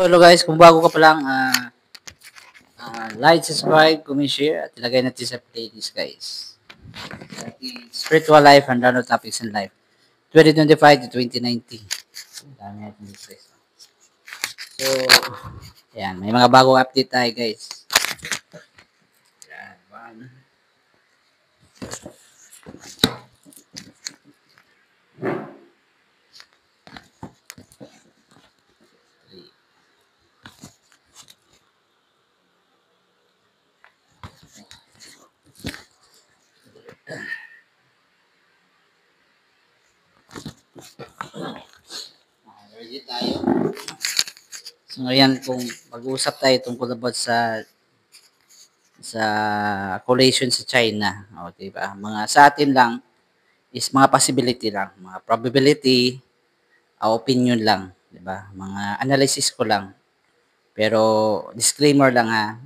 Hello guys, kung bago ka pa lang, like, subscribe, comment, share, at ilagay natin sa playlist guys. Spiritual life and other topics in life. 2025 to 2019. Dami natin dito guys. So, yan, may mga bagong update tayo guys. Yan, one. Ready tayo. So ngayon, kung mag-uusap tayo tungkol about sa collation sa China, o diba? Mga sa atin lang is mga possibility lang, mga probability, opinion lang, 'di ba? Mga analysis ko lang. Pero disclaimer lang ha,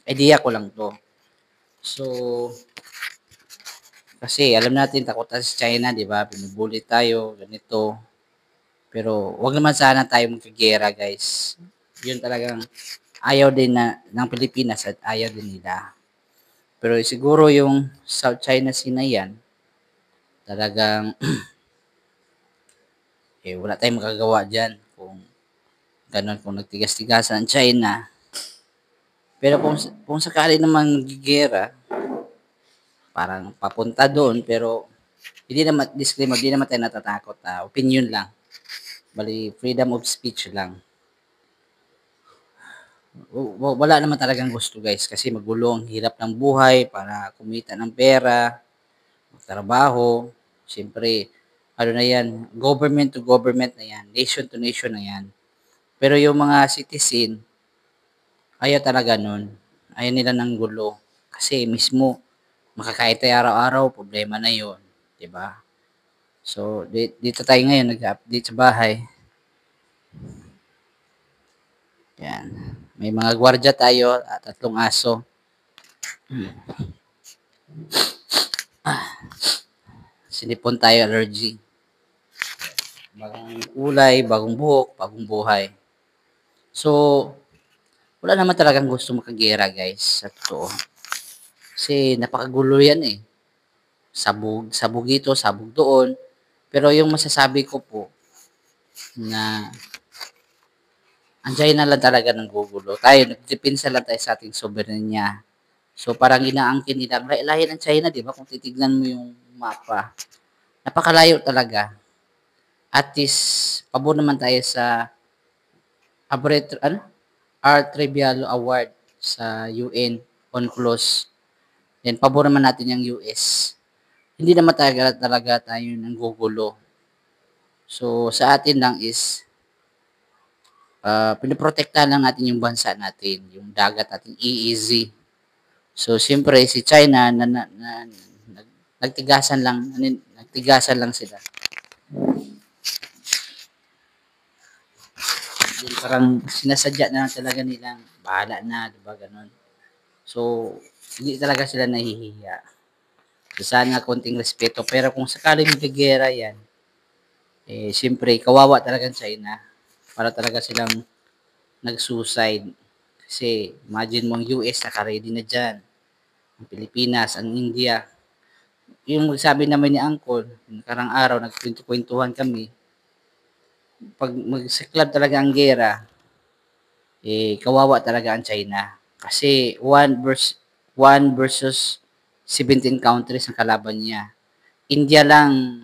idea ko lang 'to. So kasi alam natin takot tayo sa China, 'di ba? Binubully tayo, ganito. Pero wag naman sana tayo magkagera, guys. 'Yun talagang ayaw din na ng Pilipinas at ayaw din nila. Pero siguro yung South China Sea na 'yan, talagang wala tayong magagawa diyan kung ganun, kung nagtigas-tigasan ang China. Pero kung sakali namang gigera, parang papunta doon, pero hindi naman, disclaimer, hindi naman tayo natatakot. Opinion lang. Bali, freedom of speech lang. Wala naman talagang gusto guys, kasi magulo ang hirap ng buhay para kumita ng pera, magtrabaho. Siyempre, ano na yan, government to government na yan, nation to nation na yan. Pero yung mga citizen, ayaw talaga nun. Ayaw nila ng gulo. Kasi mismo, makakain tayo araw-araw, problema na yon, 'di ba? So, dito tayo ngayon nag-update sa bahay. Yan. May mga gwardiya tayo at 3 aso. Sinipon tayo, allergy. Bagong kulay, bagong buhok, bagong buhay. So, wala naman talagang gusto makagera guys, sa totoo. Kasi napakagulo yan eh. Sabog ito, sabog doon. Pero yung masasabi ko po, na andiyan na lang talaga ng gugulo. Tayo, nagdipinsa lang tayo sa ating soberanya. So, parang inaangkin nila. Ang lahi ng China, di ba? Kung titignan mo yung mapa, napakalayo talaga. At least, pabor naman tayo sa Art Trivial Award sa UN, UNCLOS. Then, pabor naman natin yung US. Hindi naman talaga tayo ng gugulo. So, sa atin lang is, pinoprotektahan lang natin yung bansa natin, yung dagat natin, EEZ. So, siyempre, si China, nagtigasan lang sila. Yung parang sinasadya na talaga nilang, bahala na, di ba, ganun. So, hindi talaga sila nahihiya. So, sana konting respeto. Pero kung sakaling magigera yan, siyempre, kawawa talaga China. Para talaga silang nag-suicide. Kasi, imagine mo ang US, naka-ready na dyan. Ang Pilipinas, ang India. Yung sabi naman ni Uncle, nakarang araw, nagkwento-kwentuhan kami, pag magsiklab talaga ang gera, kawawa talaga ang China. Kasi 1 versus 17 countries ang kalaban niya. India lang,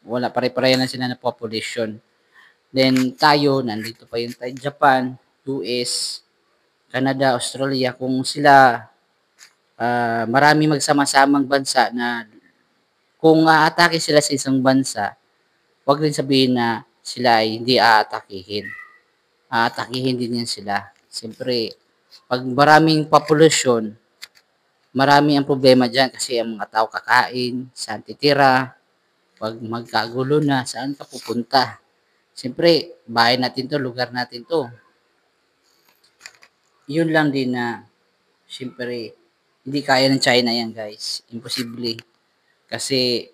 wala, pare-pareho lang sila na population. Then tayo, nandito pa yung Japan, US, Canada, Australia, kung sila marami magsama-samang bansa na kung aatake sila sa isang bansa, wag rin sabihin na sila ay hindi aatakihin. Aatakihin din yan sila. Siyempre, pag maraming populasyon, marami ang problema dyan kasi ang mga tao kakain, saan titira, pag magkagulo na, saan ka pupunta. Siyempre, bahay natin to, lugar natin to. Yun lang din na, siyempre, hindi kaya ng China yan guys. Imposible. Kasi,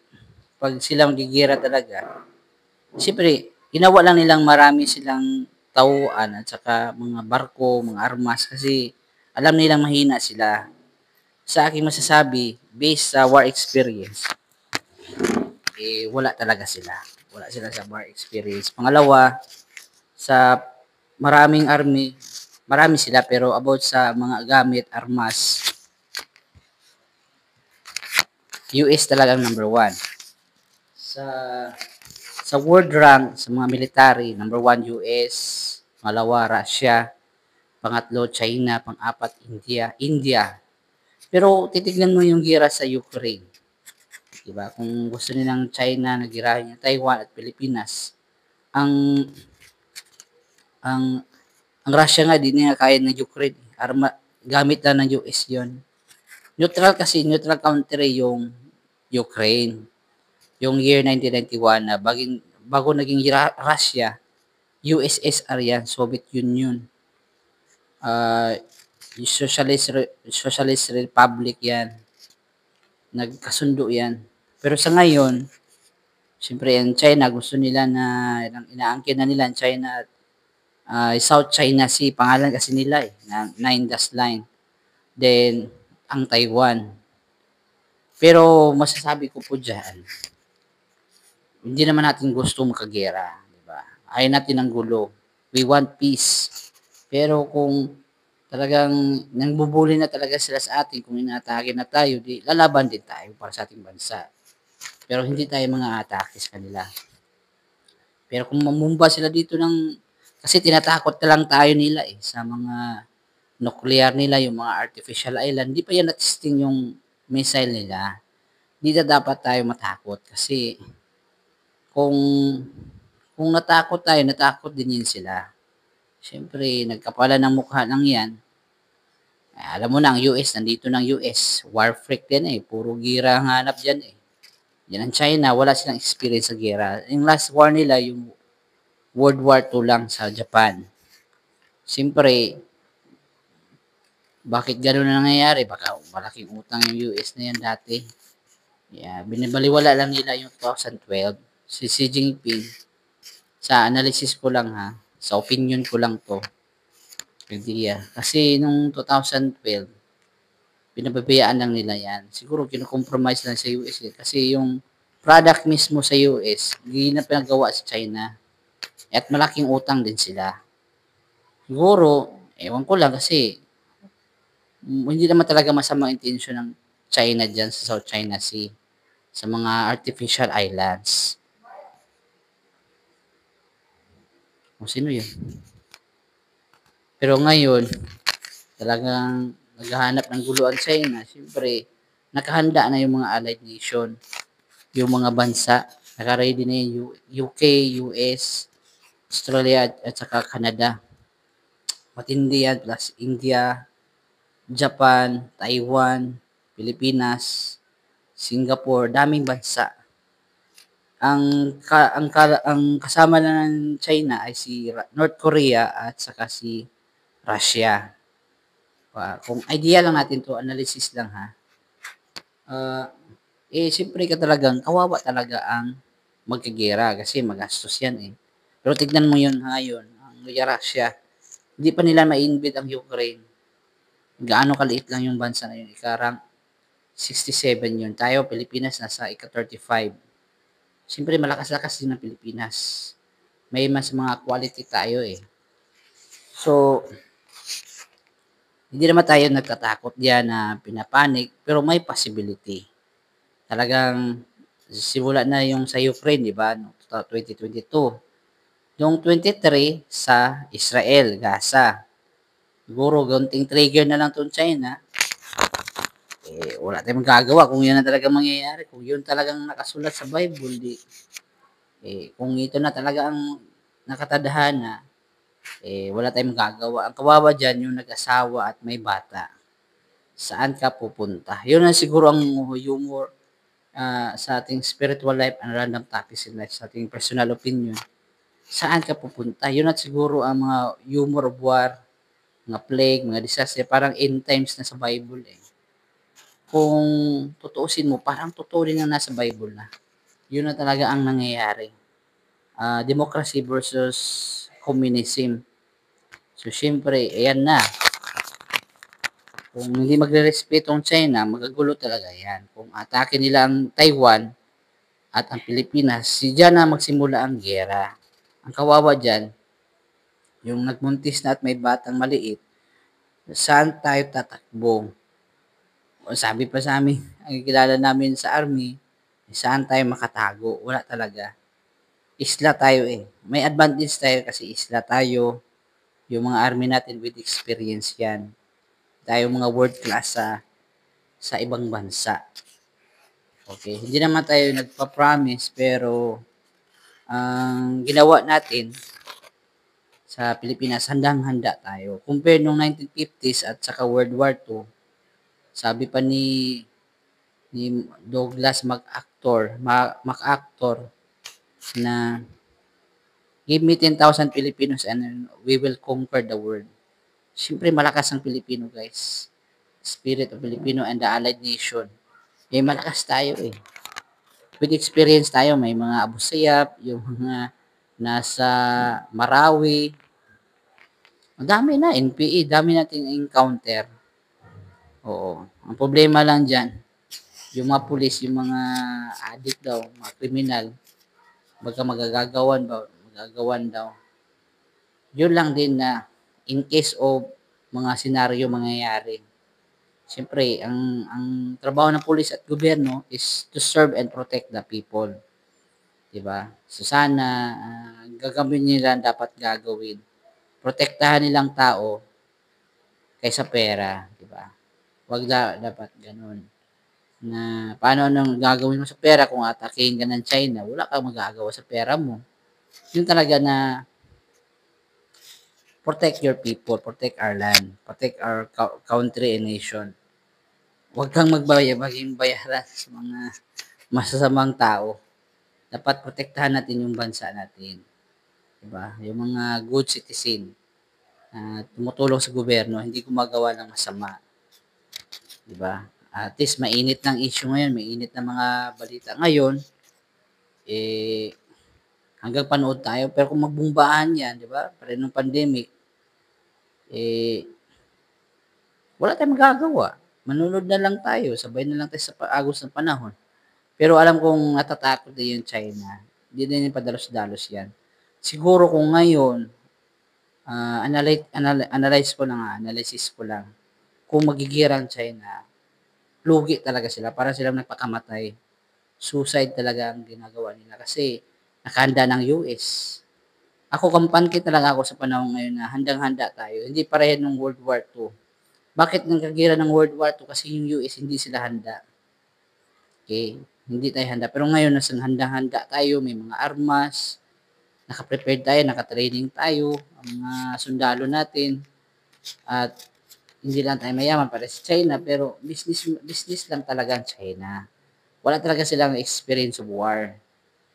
pag silang gigira talaga, siyempre, ginawa lang nilang marami silang tauhan at saka mga barko, mga armas kasi alam nilang mahina sila. Sa aking masasabi, based sa war experience, wala talaga sila. Wala sila sa war experience. Pangalawa, sa maraming army, marami sila pero about sa mga gamit, armas, US talagang number one. Sa world rank, sa mga military, number one US, pangalawa Russia, pangatlo China, pang-apat India. Pero titignan mo yung gira sa Ukraine. Diba? Kung gusto nilang China na girahin yung Taiwan at Pilipinas, ang ang ang Russia nga di niya kaya ng Ukraine. Arma, gamit lang ng US yon. Neutral kasi, neutral country yung Ukraine. Yung year 1991 na bago naging Russia, USSR yan, Soviet Union. Uh, Socialist Republic yan. Nagkasundo yan. Pero sa ngayon, siyempre ang China, gusto nila na, inaangkin na nila ang China, South China Sea, pangalan kasi nila na Nine Dash Line. Then, ang Taiwan. Pero masasabi ko po dyan, hindi naman natin gusto makagera. Diba? Ayaw natin ng gulo. We want peace. Pero kung talagang nangbubuli na talaga sila sa atin, kung inaatake na tayo, di lalaban din tayo para sa ating bansa. Pero hindi tayo mga atake sa kanila. Pero kung mamumba sila dito kasi tinatakot na lang tayo nila sa mga nuclear nila, yung mga artificial island, di pa yan na-testing yung missile nila. Di na dapat tayo matakot kasi kung natakot tayo, natakot din yun sila. Siyempre, nagkapalan ng mukha lang yan. Alam mo na, ang US, nandito ng US. War freak din Puro gira ang hanap dyan Yan ang China, wala silang experience sa gira. Yung last war nila, yung World War II lang sa Japan. Siyempre, bakit gano'n na nangyayari? Baka malaking utang yung US na yan dati. Yeah, binibaliwala lang nila yung 2012. Si Xi Jinping, sa analysis ko lang sa opinion ko lang to, idea. Kasi nung 2012, pinababayaan lang nila yan. Siguro kinukompromise lang sa US kasi yung product mismo sa US, hindi na pinagawa sa China. At malaking utang din sila. Siguro, ewan ko lang kasi hindi naman talaga masamang intention ng China dyan sa South China Sea, sa mga artificial islands. Kung sino yun? Pero ngayon, talagang naghahanap ng gulo ang China. Siyempre, nakahanda na yung mga allied nation, yung mga bansa. Naka-ready na yung UK, US, Australia at saka Canada. Matindi yan plus India, Japan, Taiwan, Pilipinas, Singapore, daming bansa. Ang kasama na ng China ay si North Korea at saka si Russia. Kung idea lang natin to, analysis lang siyempre talagang kawawa talaga ang magkagera kasi magastos yan Pero tignan mo yun ngayon, ang Russia, hindi pa nila ma-invade ang Ukraine. Gaano kaliit lang yung bansa na yun, ikarang 67 yun. Tayo, Pilipinas, nasa ika-35. Siyempre, malakas-lakas din ng Pilipinas. May mas mga quality tayo So, hindi naman tayo nagtatakot diyan na pinapanik, pero may possibility. Talagang simula na yung sa Ukraine, di ba? No, 2022. Yung 23 sa Israel, Gaza. Siguro, gunting trigger na lang itong China. Wala tayong magagawa kung yun na talaga mangyayari. Kung yun talagang nakasulat sa Bible, kung ito na talaga ang nakatadhana, wala tayong magagawa. Ang kawawa dyan, yung nag-asawa at may bata. Saan ka pupunta? Yun na siguro ang humor sa ating spiritual life and random topics in life, sa ating personal opinion. Saan ka pupunta? Yun at siguro ang mga humor of war, mga plague, mga disaster, parang end times na sa Bible Kung tutuusin mo, parang totoo din ang nasa Bible na. Yun na talaga ang nangyayari. Democracy versus communism. So, siyempre, ayan na. Kung hindi magrerespeto ang China, magagulo talaga yan. Kung atake nila ang Taiwan at ang Pilipinas, diyan na magsimula ang giyera. Ang kawawa dyan, yung nagmuntis na at may batang maliit, saan tayo tatakbo? O sabi pa sa amin, ang kilala namin sa army, saan tayo makatago? Wala talaga. Isla tayo eh. May advantage tayo kasi isla tayo. Yung mga army natin with experience yan. Tayo mga world class sa ibang bansa. Okay, hindi naman tayo nagpa-promise pero ang ginawa natin sa Pilipinas, handang-handa tayo. Compare nung 1950s at saka World War II, sabi pa ni Douglas MacArthur na give me 10,000 Filipinos and we will conquer the world. Siyempre malakas ang Pilipino, guys. Spirit of Filipino and the allied nation. Eh malakas tayo eh. With experience tayo, may mga Abu Sayyaf, yung mga nasa Marawi. Ang dami na, NPA, dami nating encounter. Oo. Ang problema lang dyan, yung mga pulis, yung mga addict daw, mga kriminal, baka magagawan daw. Yun lang din na in case of mga senaryo mangyayari. Siyempre, ang trabaho ng pulis at gobyerno is to serve and protect the people. Diba? So sana, gagawin nila dapat gagawin. Protektahan nilang tao kaysa pera. Diba? Wag dapat ganun. Na paano nang gagawin mo sa pera kung atakihin ka ng China, wala kang magagawa sa pera mo. Yun talaga na protect your people, protect our land, protect our country and nation. Huwag kang maging bayaran sa mga masasamang tao. Dapat protektahan natin yung bansa natin. Diba? Yung mga good citizen na tumutulong sa gobyerno, hindi gumagawa ng masama. Diba? At least mainit ng issue ngayon, mainit na mga balita ngayon, eh, hanggang panood tayo. Pero kung magbumbahan yan, di ba? Para nung pandemic, eh, wala tayong magagawa. Manunod na lang tayo, sabay na lang tayo sa agos ng panahon. Pero alam kong natatakot din yung China. Hindi din yung padalos-dalos yan. Siguro kung ngayon, analysis ko lang, kung magigira ang China, lugi talaga sila. Para silang nagpakamatay. Suicide talaga ang ginagawa nila. Kasi nakahanda ng US. Ako, kampante talaga ako sa panahon ngayon na handang-handa tayo. Hindi pareho ng World War II. Bakit nagkagira ng World War II? Kasi yung US hindi sila handa. Okay? Hindi tayo handa. Pero ngayon, nasa handang-handa tayo. May mga armas. Naka-prepared tayo. Naka-training tayo. Ang mga sundalo natin. At hindi lang tayo mayaman para sa China. Pero business lang talaga ang China. Wala talaga silang experience of war.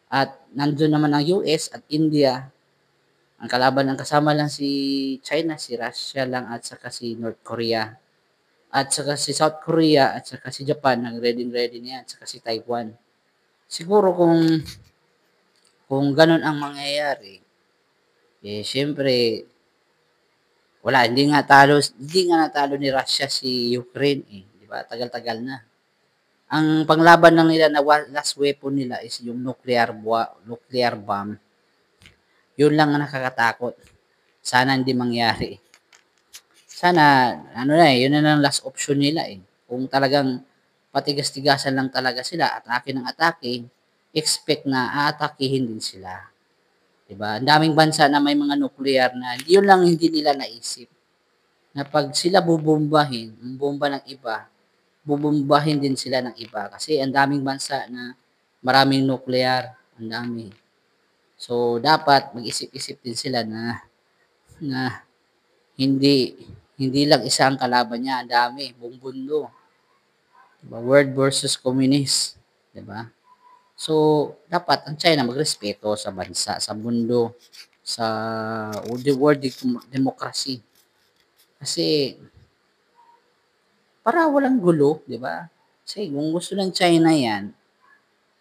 At nandun naman ang US at India. Ang kalaban ng kasama lang si China, si Russia lang at saka si North Korea. At saka si South Korea at saka si Japan, nag-ready niya at saka si Taiwan. Siguro kung ganun ang mangyayari, eh syempre hindi nga natalo ni Russia si Ukraine eh, di ba? Tagal-tagal na. Ang panglaban lang nila na last weapon nila is yung nuclear bomb. Yun lang ang nakakatakot. Sana hindi mangyari. Sana, yun na lang last option nila eh. Kung talagang patigas-tigasan lang talaga sila, atake ng atake, expect na aatakihin din sila. Diba? Ang daming bansa na may mga nuclear na, yun lang hindi nila naisip. Na pag sila bubombahin, ang bomba ng iba, bubombahin din sila ng iba. Kasi ang daming bansa na maraming nuclear, ang dami. So, dapat mag-isip-isip din sila na hindi lang isa ang kalaban niya, ang dami, buong mundo. Diba? World versus communist. Diba? So, dapat ang China magrespeto sa bansa, sa mundo, sa world democracy. Kasi, para walang gulo, di ba? Kasi kung gusto ng China yan,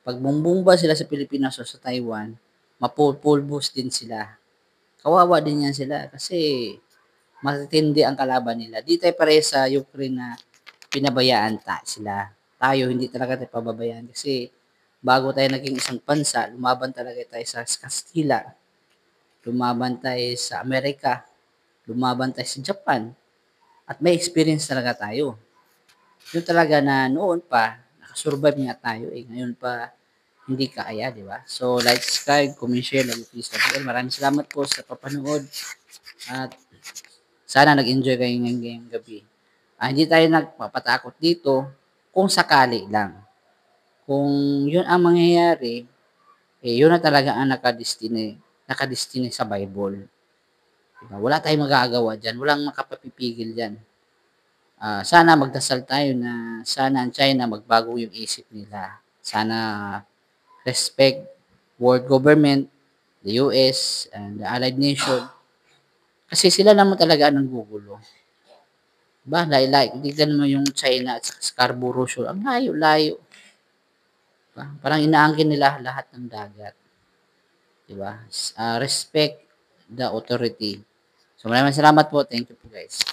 pag bumbumba sila sa Pilipinas o sa Taiwan, mapupulbos din sila. Kawawa din yan sila kasi matitindi ang kalaban nila. Di tayo pare sa Ukraine na pinabayaan sila. Tayo, hindi talaga tayo pababayaan kasi bago tayo naging isang bansa, lumaban talaga tayo sa Kastila, lumaban tayo sa Amerika, lumaban tayo sa Japan, at may experience talaga tayo. Yun talaga na noon pa, nakasurvive nga tayo eh. Ngayon pa, hindi kaya, di ba? So, like, subscribe, comment, share, lagi please. Maraming salamat po sa papanood at sana nag-enjoy kayo ngayong gabi. Hindi tayo nagpapatakot dito kung sakali lang. Kung yun ang mangyayari, eh, yun na talaga ang nakadestiny sa Bible. Diba? Wala tayong magagawa dyan. Walang makapapipigil dyan. Sana magdasal tayo na sana ang China magbago yung isip nila. Sana respect world government, the US, and the allied nation. Kasi sila naman talaga ang gugulo. Diba? Like, tignan mo yung China at Scarborough Shoal. Ang layo-layo. Diba? Parang inaangkin nila lahat ng dagat. Diba? Respect the authority. So maraming salamat po. Thank you po guys.